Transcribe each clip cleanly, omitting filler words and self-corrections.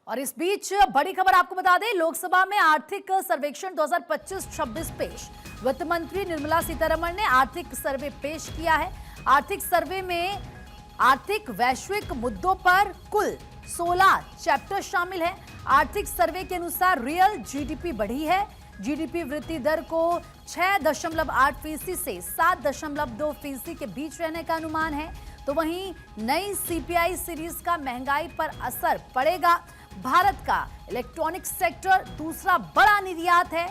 और इस बीच बड़ी खबर आपको बता दें, लोकसभा में आर्थिक सर्वेक्षण 2025-26 पेश। वित्त मंत्री निर्मला सीतारमण ने आर्थिक सर्वे पेश किया है। आर्थिक सर्वे में आर्थिक वैश्विक मुद्दों पर कुल 16 चैप्टर शामिल है। आर्थिक सर्वे के अनुसार रियल जीडीपी बढ़ी है। जीडीपी वृद्धि दर को 6.8% से 7.2% के बीच रहने का अनुमान है। तो वहीं नई सीपीआई सीरीज का महंगाई पर असर पड़ेगा। भारत का इलेक्ट्रॉनिक सेक्टर दूसरा बड़ा निर्यात है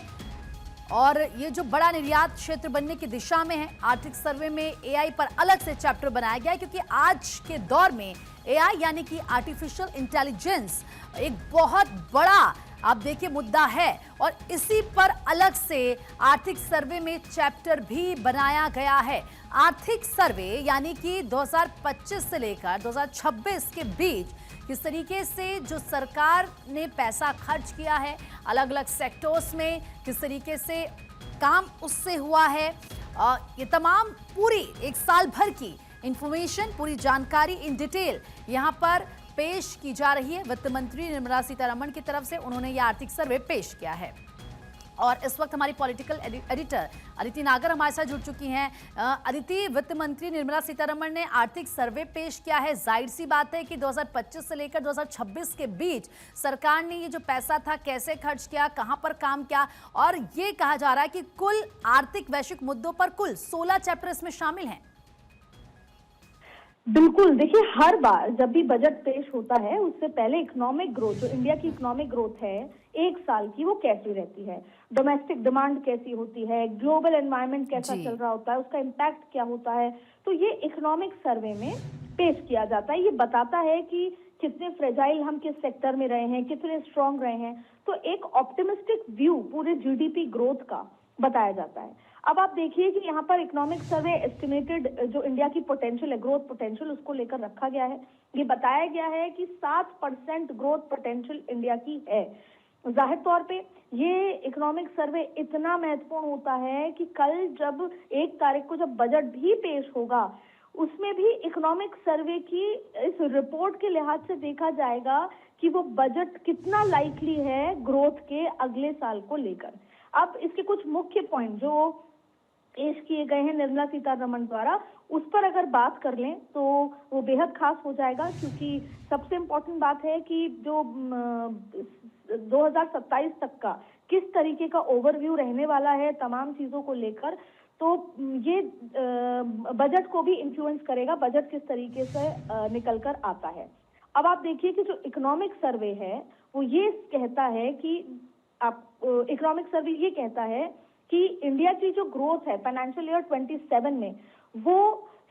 और ये जो बड़ा निर्यात क्षेत्र बनने की दिशा में है। आर्थिक सर्वे में एआई पर अलग से चैप्टर बनाया गया है, क्योंकि आज के दौर में एआई यानी कि आर्टिफिशियल इंटेलिजेंस एक बहुत बड़ा आप देखिए मुद्दा है और इसी पर अलग से आर्थिक सर्वे में चैप्टर भी बनाया गया है। आर्थिक सर्वे यानी कि 2025 से लेकर 2026 के बीच किस तरीके से जो सरकार ने पैसा खर्च किया है अलग अलग सेक्टर्स में, किस तरीके से काम उससे हुआ है, ये तमाम पूरी एक साल भर की इंफॉर्मेशन, पूरी जानकारी इन डिटेल यहां पर पेश की जा रही है। वित्त मंत्री निर्मला सीतारमण की तरफ से उन्होंने यह आर्थिक सर्वे पेश किया है। और इस वक्त हमारी पॉलिटिकल एडिटर अदिति नागर हमारे साथ जुड़ चुकी हैं। अदिति, वित्त मंत्री निर्मला सीतारमण ने आर्थिक सर्वे पेश किया है। जाहिर सी बात है कि 2025 से लेकर 2026 के बीच सरकार ने ये जो पैसा था कैसे खर्च किया, कहां पर काम किया, और ये कहा जा रहा है कि कुल आर्थिक वैश्विक मुद्दों पर कुल 16 चैप्टर इसमें शामिल हैं। बिल्कुल, देखिए हर बार जब भी बजट पेश होता है उससे पहले इकोनॉमिक ग्रोथ, जो इंडिया की इकोनॉमिक ग्रोथ है एक साल की, वो कैसी रहती है, डोमेस्टिक डिमांड कैसी होती है, ग्लोबल एनवायरनमेंट कैसा चल रहा होता है, उसका इम्पैक्ट क्या होता है, तो ये इकोनॉमिक सर्वे में पेश किया जाता है। ये बताता है कि कितने फ्रेजाइल हम किस सेक्टर में रहे हैं, कितने स्ट्रांग रहे हैं। तो एक ऑप्टिमिस्टिक व्यू पूरे जीडीपी ग्रोथ का बताया जाता है। अब आप देखिए कि यहाँ पर इकोनॉमिक सर्वे एस्टिमेटेड जो इंडिया की पोटेंशियल है, ग्रोथ पोटेंशियल, उसको लेकर रखा गया है। ये बताया गया है कि 7% ग्रोथ पोटेंशियल इंडिया की है। जाहिर तौर पे ये इकोनॉमिक सर्वे इतना महत्वपूर्ण होता है कि कल जब 1 तारीख को जब बजट भी पेश होगा उसमें भी इकोनॉमिक सर्वे की इस रिपोर्ट के लिहाज से देखा जाएगा कि वो बजट कितना लाइकली है ग्रोथ के अगले साल को लेकर। अब इसके कुछ मुख्य पॉइंट जो पेश किए गए हैं निर्मला सीतारमण द्वारा, उस पर अगर बात कर लें तो वो बेहद खास हो जाएगा, क्योंकि सबसे इम्पोर्टेंट बात है कि जो 2027 तक का किस तरीके का ओवरव्यू रहने वाला है तमाम चीजों को लेकर, तो ये बजट को भी इन्फ्लुएंस करेगा, बजट किस तरीके से निकल कर आता है। अब आप देखिए कि जो इकोनॉमिक सर्वे है वो ये कहता है कि इकोनॉमिक सर्वे ये कहता है कि इंडिया की जो ग्रोथ है फाइनेंशियल ईयर 27 में वो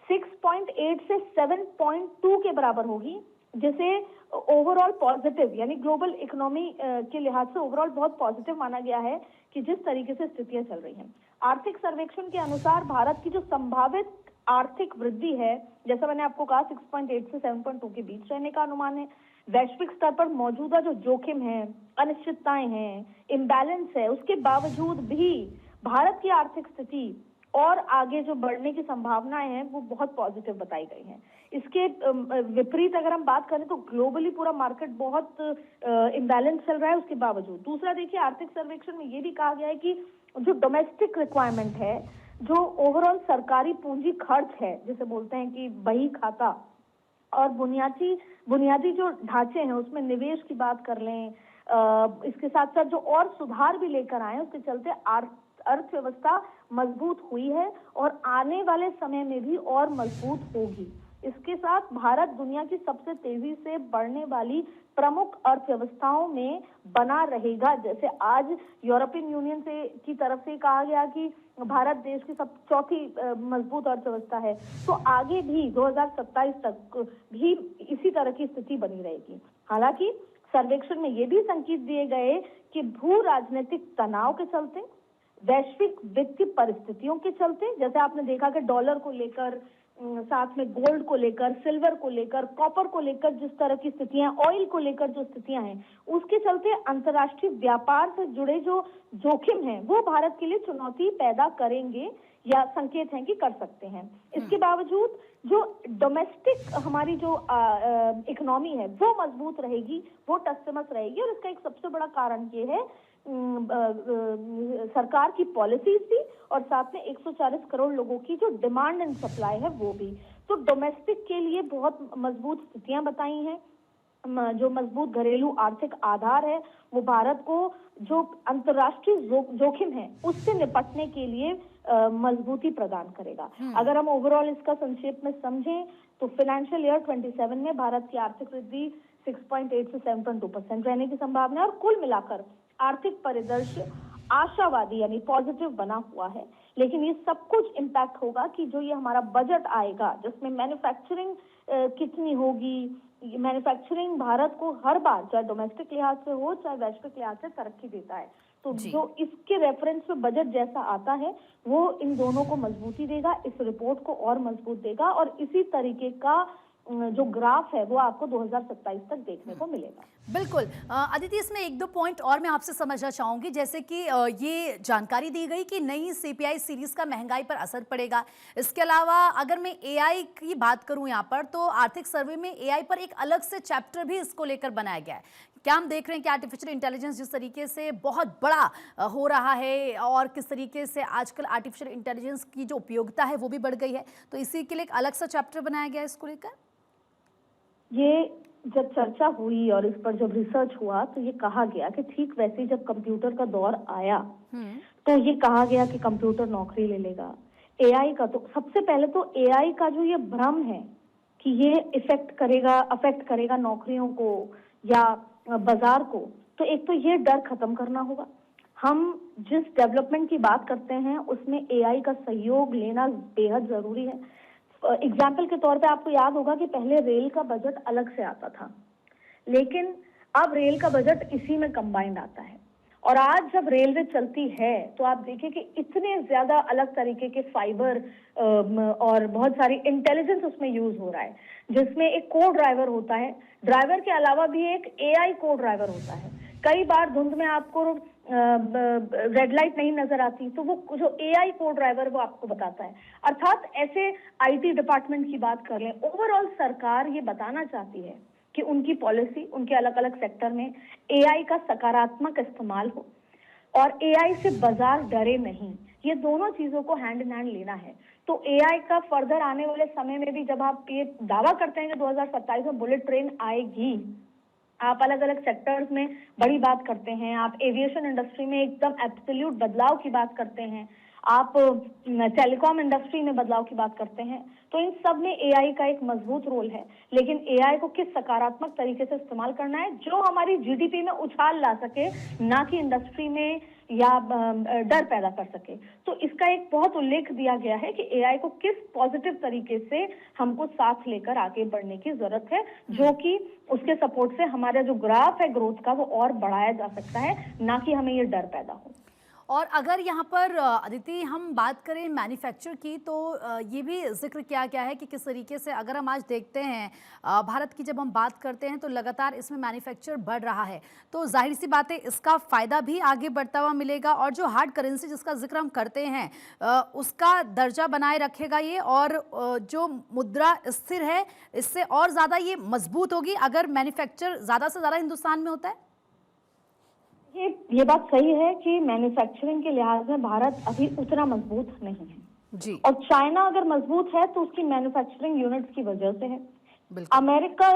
6.8 से 7.2 के बराबर होगी, जिसे ओवरऑल पॉजिटिव यानी ग्लोबल इकोनॉमी के लिहाज से ओवरऑल बहुत पॉजिटिव माना गया है कि जिस तरीके से स्थितियां चल रही हैं। आर्थिक सर्वेक्षण के अनुसार भारत की जो संभावित आर्थिक वृद्धि है, जैसा मैंने आपको कहा, 6.8 से 7.2 के बीच रहने का अनुमान है। वैश्विक स्तर पर मौजूदा जो जोखिम है, अनिश्चितताएं हैं, इम्बैलेंस है, उसके बावजूद भी भारत की आर्थिक स्थिति और आगे जो बढ़ने की संभावनाएं हैं वो बहुत पॉजिटिव बताई गई हैं। इसके विपरीत अगर हम बात करें तो ग्लोबली पूरा मार्केट बहुत इम्बैलेंस चल रहा है उसके बावजूद। दूसरा देखिए, आर्थिक सर्वेक्षण में ये भी कहा गया है कि जो डोमेस्टिक रिक्वायरमेंट है, जो ओवरऑल सरकारी पूंजी खर्च है, जिसे बोलते हैं कि बही खाता, और बुनियादी जो ढांचे हैं उसमें निवेश की बात कर लें, इसके साथ साथ जो और सुधार भी लेकर आए उसके चलते अर्थव्यवस्था मजबूत हुई है और आने वाले समय में भी और मजबूत होगी। इसके साथ भारत दुनिया की सबसे तेजी से बढ़ने वाली प्रमुख अर्थव्यवस्थाओं में बना रहेगा। जैसे आज यूरोपियन यूनियन की तरफ से कहा गया कि भारत देश की चौथी मजबूत अर्थव्यवस्था है, तो आगे भी 2027 तक भी इसी तरह की स्थिति बनी रहेगी। हालांकि सर्वेक्षण में ये भी संकेत दिए गए कि भू राजनीतिक तनाव के चलते, वैश्विक वित्तीय परिस्थितियों के चलते, जैसे आपने देखा कि डॉलर को लेकर, साथ में गोल्ड को लेकर, सिल्वर को लेकर, कॉपर को लेकर जिस तरह की स्थितियां, ऑयल को लेकर जो स्थितियां हैं, उसके चलते अंतर्राष्ट्रीय व्यापार से जुड़े जो जोखिम हैं वो भारत के लिए चुनौती पैदा करेंगे। या संकेत हैं कि कर सकते हैं। इसके बावजूद जो डोमेस्टिक हमारी जो इकोनॉमी है वो मजबूत रहेगी, वो टसमस रहेगी। और इसका एक सबसे बड़ा कारण ये है सरकार की पॉलिसीज भी, और साथ में 140 करोड़ लोगों की जो डिमांड एंड सप्लाई है वो भी। तो डोमेस्टिक के लिए बहुत मजबूत स्थितियां बताई हैं। जो मजबूत घरेलू आर्थिक आधार है वो भारत को जो अंतर्राष्ट्रीय जोखिम है उससे निपटने के लिए मजबूती प्रदान करेगा। अगर हम ओवरऑल इसका संक्षेप में समझें तो फाइनेंशियल ईयर 27 में भारत की आर्थिक वृद्धि 6.8 से 7.2% रहने की संभावना है, और कुल मिलाकर आर्थिक परिदृश्य आशावादी यानी पॉजिटिव बना हुआ है। लेकिन ये सब कुछ इम्पैक्ट होगा कि जो ये हमारा बजट आएगा जिसमें मैन्युफैक्चरिंग कितनी होगी। मैन्युफैक्चरिंग भारत को हर बार चाहे डोमेस्टिक लिहाज से हो चाहे वैश्विक लिहाज से तरक्की देता है। तो जो इसके रेफरेंस पे बजट जैसा आता है वो इन दोनों को मजबूती देगा, इस रिपोर्ट को और मजबूत देगा, और इसी तरीके का जो ग्राफ है वो आपको 2027 तक देखने को मिलेगा। बिल्कुल अदिति, इसमें एक दो पॉइंट और मैं आपसे समझना चाहूंगी। जैसे कि ये जानकारी दी गई कि नई सीपीआई सीरीज का महंगाई पर असर पड़ेगा। इसके अलावा अगर मैं एआई की बात करूं यहाँ पर, तो आर्थिक सर्वे में एआई पर एक अलग से चैप्टर भी इसको लेकर बनाया गया है। क्या हम देख रहे हैं कि आर्टिफिशियल इंटेलिजेंस जिस तरीके से बहुत बड़ा हो रहा है और किस तरीके से आजकल आर्टिफिशियल इंटेलिजेंस की जो उपयोगिता है वो भी बढ़ गई है, तो इसी के लिए एक अलग सा चैप्टर बनाया गया है इसको लेकर? ये जब चर्चा हुई और इस पर जब रिसर्च हुआ तो ये कहा गया कि ठीक वैसे ही जब कंप्यूटर का दौर आया तो ये कहा गया कि कंप्यूटर नौकरी ले लेगा। एआई का तो सबसे पहले तो एआई का जो ये भ्रम है कि ये अफेक्ट करेगा नौकरियों को या बाजार को, तो एक तो ये डर खत्म करना होगा। हम जिस डेवलपमेंट की बात करते हैं उसमें एआई का सहयोग लेना बेहद जरूरी है। एग्जाम्पल के तौर पे आपको याद होगा कि पहले रेल का बजट अलग से आता था, लेकिन अब रेल का बजट इसी में कंबाइंड आता है। और आज जब रेलवे चलती है तो आप देखिए कि इतने ज्यादा अलग तरीके के फाइबर और बहुत सारी इंटेलिजेंस उसमें यूज हो रहा है, जिसमें एक को ड्राइवर होता है, ड्राइवर के अलावा भी एक एआई को ड्राइवर होता है। कई बार धुंध में आपको रेड लाइट नहीं नजर आती तो वो जो एआई को ड्राइवर वो आपको बताता है। अर्थात ऐसे आईटी डिपार्टमेंट की बात कर लें, ओवरऑल सरकार ये बताना चाहती है कि उनकी पॉलिसी उनके अलग अलग सेक्टर में एआई का सकारात्मक इस्तेमाल हो और एआई से बाजार डरे नहीं। ये दोनों चीजों को हैंड इन हैंड लेना है। तो एआई का फर्दर आने वाले समय में भी जब आप ये दावा करते हैं कि 2027 में बुलेट ट्रेन आएगी, आप अलग अलग सेक्टर्स में बड़ी बात करते हैं, आप एविएशन इंडस्ट्री में एकदम एब्सोल्यूट बदलाव की बात करते हैं, आप टेलीकॉम इंडस्ट्री में बदलाव की बात करते हैं, तो इन सब में एआई का एक मजबूत रोल है। लेकिन एआई को किस सकारात्मक तरीके से इस्तेमाल करना है जो हमारी जीडीपी में उछाल ला सके, ना कि इंडस्ट्री में या डर पैदा कर सके। तो इसका एक बहुत उल्लेख दिया गया है कि एआई को किस पॉजिटिव तरीके से हमको साथ लेकर आगे बढ़ने की जरूरत है, जो कि उसके सपोर्ट से हमारा जो ग्राफ है ग्रोथ का वो और बढ़ाया जा सकता है, ना कि हमें ये डर पैदा हो। और अगर यहाँ पर अदिति हम बात करें मैन्युफैक्चर की, तो ये भी जिक्र किया गया है कि किस तरीके से अगर हम आज देखते हैं भारत की जब हम बात करते हैं तो लगातार इसमें मैन्युफैक्चर बढ़ रहा है, तो जाहिर सी बात है इसका फ़ायदा भी आगे बढ़ता हुआ मिलेगा। और जो हार्ड करेंसी जिसका जिक्र हम करते हैं उसका दर्जा बनाए रखेगा ये, और जो मुद्रा स्थिर है इससे और ज़्यादा ये मजबूत होगी अगर मैन्युफैक्चर ज़्यादा से ज़्यादा हिंदुस्तान में होता है। ये बात सही है कि मैन्युफैक्चरिंग के लिहाज में भारत अभी उतना मजबूत नहीं है जी। और चाइना अगर मजबूत है तो उसकी मैन्युफैक्चरिंग यूनिट्स की वजह से है। अमेरिका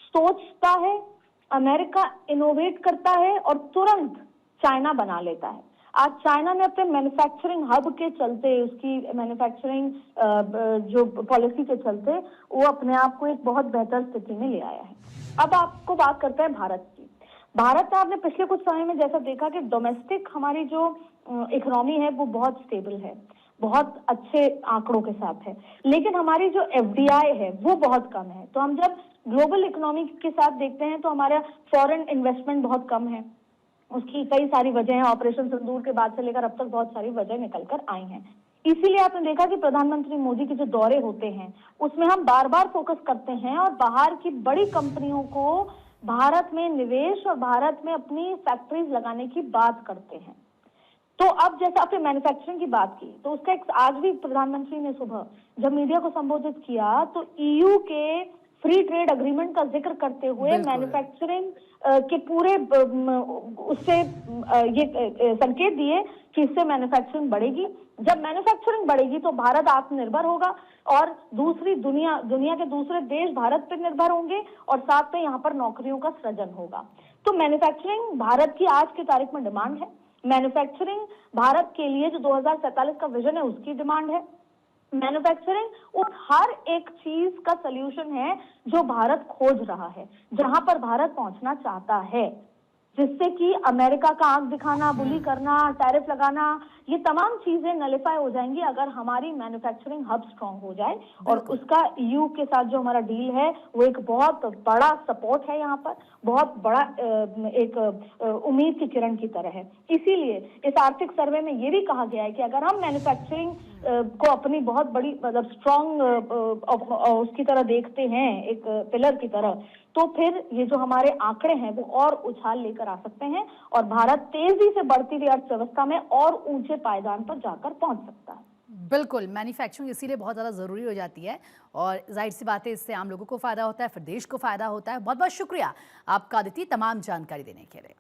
सोचता है, अमेरिका इनोवेट करता है और तुरंत चाइना बना लेता है। आज चाइना ने अपने मैन्युफैक्चरिंग हब के चलते, उसकी मैन्युफैक्चरिंग जो पॉलिसी के चलते वो अपने आप को एक बहुत बेहतर स्थिति में ले आया है। अब आपको बात करते हैं भारत की। भारत में आपने पिछले कुछ समय में जैसा देखा कि डोमेस्टिक हमारी जो इकोनॉमी है वो बहुत स्टेबल है, बहुत अच्छे आंकड़ों के साथ है, लेकिन हमारी जो एफडीआई है वो बहुत कम है। तो हम जब ग्लोबल इकोनॉमी के साथ देखते हैं तो हमारा फॉरेन इन्वेस्टमेंट बहुत कम है। उसकी कई सारी वजह है, ऑपरेशन सिंदूर के बाद से लेकर अब तक बहुत सारी वजह निकल कर आई हैं। इसीलिए आपने देखा कि प्रधानमंत्री मोदी के जो दौरे होते हैं उसमें हम बार बार फोकस करते हैं और बाहर की बड़ी कंपनियों को भारत में निवेश और भारत में अपनी फैक्ट्रीज लगाने की बात करते हैं। तो अब जैसे आपने मैन्युफैक्चरिंग की बात की, तो उसका एक आज भी प्रधानमंत्री ने सुबह जब मीडिया को संबोधित किया तो ईयू के फ्री ट्रेड एग्रीमेंट का जिक्र करते हुए बिल्कुल। मैन्युफैक्चरिंग के पूरे उससे ये संकेत दिए कि इससे मैन्युफैक्चरिंग बढ़ेगी। जब मैन्युफैक्चरिंग बढ़ेगी तो भारत आत्मनिर्भर होगा और दूसरी दुनिया के दूसरे देश भारत पर निर्भर होंगे और साथ में यहाँ पर नौकरियों का सृजन होगा। तो मैन्युफैक्चरिंग भारत की आज की तारीख में डिमांड है। मैन्युफैक्चरिंग भारत के लिए जो 2047 का विजन है उसकी डिमांड है। मैन्युफैक्चरिंग उस हर एक चीज का सलूशन है जो भारत खोज रहा है, जहां पर भारत पहुंचना चाहता है, जिससे कि अमेरिका का आंख दिखाना, बुली करना, टैरिफ लगाना, ये तमाम चीजें नलिफाई हो जाएंगी अगर हमारी मैन्युफैक्चरिंग हब स्ट्रांग हो जाए। और उसका ईयू के साथ जो हमारा डील है वो एक बहुत बड़ा सपोर्ट है, यहाँ पर बहुत बड़ा एक उम्मीद की किरण की तरह है। इसीलिए इस आर्थिक सर्वे में ये भी कहा गया है कि अगर हम मैन्युफैक्चरिंग को अपनी बहुत बड़ी मतलब स्ट्रांग उसकी तरह देखते हैं, एक पिलर की तरह, तो फिर ये जो हमारे आंकड़े हैं वो और उछाल लेकर आ सकते हैं और भारत तेजी से बढ़ती हुई अर्थव्यवस्था में और ऊंचे पायदान पर जाकर पहुंच सकता है। बिल्कुल, मैन्युफैक्चरिंग इसीलिए बहुत ज़्यादा ज़रूरी हो जाती है और जाहिर सी बात है इससे आम लोगों को फ़ायदा होता है, फिर देश को फ़ायदा होता है। बहुत बहुत शुक्रिया आपका अदिति तमाम जानकारी देने के लिए।